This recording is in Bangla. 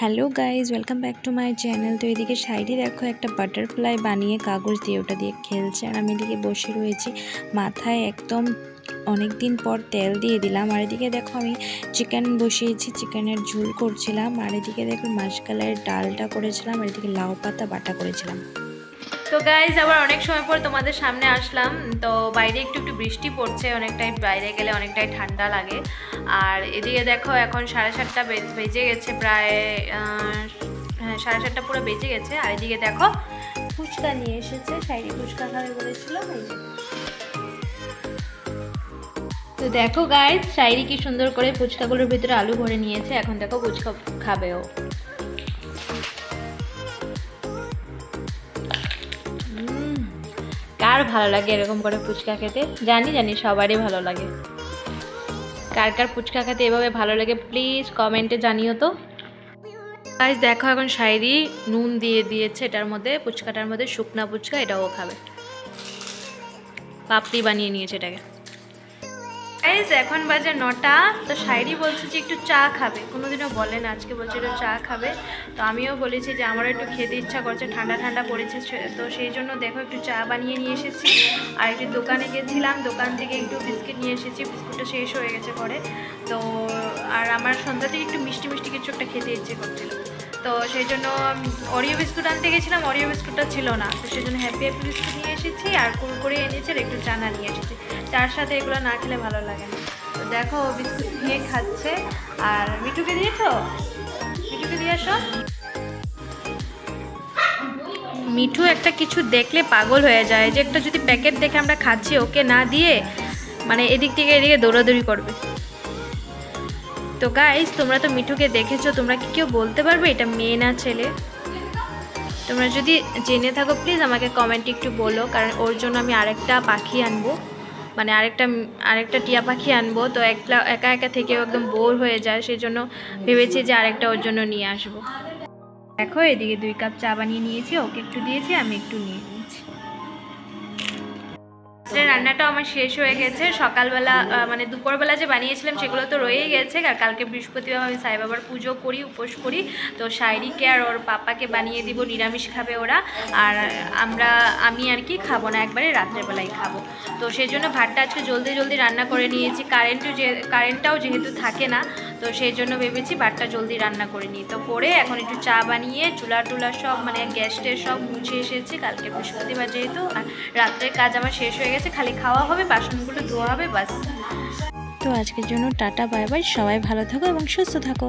Hello guys, welcome back to my channel. তো এদিকে সাইডে দেখো একটা বাটারফ্লাই বানিয়ে কাগজ দিয়ে ওটা দিয়ে খেলছে, আর আমি এদিকে বসে রয়েছি। মাথায় একদম অনেক দিন পর তেল দিয়ে দিলাম। আর এদিকে দেখো আমি চিকেন বসিয়েছি, চিকেনের ঝোল করছিলাম। আর এদিকে দেখো মাসকালের ডালটা করেছিলাম, আর এদিকে লাউ পাতা বাটা করেছিলাম। তো গাইজ আবার অনেক সময় পর তোমাদের সামনে আসলাম। তো বাইরে একটু একটু বৃষ্টি পড়ছে, অনেকটাই বাইরে গেলে অনেকটাই ঠান্ডা লাগে। আর এদিকে দেখো এখন 7:30 বেজে গেছে, প্রায় 7:30 পুরো বেজে গেছে। আর এদিকে দেখো ফুচকা নিয়ে এসেছে, সাইডে ফুচকা খাবে বলেছিল। তো দেখো গাইজ সাইডে কি সুন্দর করে ফুচকাগুলোর ভিতরে আলু ভরে নিয়েছে, এখন দেখো ফুচকা খাবে ও। কার ভালো লাগে এরকম করে ফুচকা খেতে? জানি সবারই ভালো লাগে। কার কার ফুচকা খেতে এভাবে ভালো লাগে প্লিজ কমেন্টে জানিও তো। গাইস দেখো এখন শাইরি নুন দিয়ে দিয়েছে এটার মধ্যে, ফুচকাটার মধ্যে শুকনা ফুচকা, এটাও খাবে। পাপড়ি বানিয়ে নিয়েছে এটাকে। গাইস এখন বাজে 9টা। তো শাইরি বলছে যে একটু চা খাবে, কোনোদিনও বলে না, আজকে বলছে একটু চা খাবে। তো আমিও বলেছি যে আমারও একটু খেতে ইচ্ছা করছে, ঠান্ডা ঠান্ডা পড়েছে। তো সেই জন্য দেখো একটু চা বানিয়ে নিয়ে এসেছি। আর একটু দোকানে গেছিলাম, দোকান থেকে একটু বিস্কিট নিয়ে এসেছি, বিস্কুটটা শেষ হয়ে গেছে পরে। তো আর আমার সন্ধ্যা থেকে একটু মিষ্টি মিষ্টি কিছু একটা খেতে ইচ্ছে করছিল। তো সেই জন্য অরিও বিস্কুট আনতে গেছিলাম, অরিও বিস্কুটটা ছিল না। তো সেই জন্য হ্যাপি হ্যাপি বিস্কুট নিয়ে এসেছি, আর কুরকুরে এনেছি, আর একটু চানা নিয়ে এসেছি। চার সাথে এগুলো না খেলে ভালো লাগে না। তো দেখো বিস্কুট নিয়ে খাচ্ছে। আর মিঠুকে দিয়েছো? মিঠুকে দিয়ে আসো। মিঠু একটা কিছু দেখলে পাগল হয়ে যায়, যে একটা যদি প্যাকেট দেখে আমরা খাচ্ছি ওকে না দিয়ে মানে এদিক থেকে এদিকে দৌড়াদৌড়ি করবে। তো গাইস তোমরা তো মিঠুকে দেখেছো, তোমরা কি কেউ বলতে পারবে এটা মেয়ে না ছেলে? তোমরা যদি জেনে থাকো প্লিজ আমাকে কমেন্টে একটু বলো, কারণ ওর জন্য আমি আরেকটা পাখি আনবো, মানে আরেকটা টিয়া পাখি আনবো। তো একা একা থেকেও একদম বোর হয়ে যায়, সেই জন্য ভেবেছি যে আরেকটা ওর জন্য নিয়ে আসবো। দেখো এদিকে 2 কাপ চা বানিয়ে নিয়েছি, ওকে একটু দিয়েছি, আমি একটু নিয়ে নিয়েছি। রান্নাটাও আমার শেষ হয়ে গেছে। সকালবেলা মানে দুপুরবেলা যে বানিয়েছিলাম সেগুলো তো রয়েই গেছে। আর কালকে বৃহস্পতিবার আমি সাই বাবার পুজো করি, উপোস করি। তো শাইরিকে আর ওর পাপাকে বানিয়ে দিব, নিরামিষ খাবে ওরা। আর আমি আর কি খাবো না, একবারে রাত্রেবেলায় খাবো। তো সেই জন্য ভাতটা আজকে জলদি জলদি রান্না করে নিয়েছি। কারেন্টটাও যেহেতু থাকে না, তো সেই জন্য ভেবেছি ভাতটা জলদি রান্না করে নিই। তো করে এখন একটু চা বানিয়ে চুলা টুলা সব মানে গ্যাস ট্যাস সব মুছে এসেছি, কালকে বৃহস্পতিবার যেহেতু। আর রাত্রের কাজ আমার শেষ হয়ে গেছে, খালি খাওয়া হবে, বাসনগুলো ধোয়া হবে, বাস। তো আজকের জন্য টাটা, বাই বাই, সবাই ভালো থাকো এবং সুস্থ থাকো।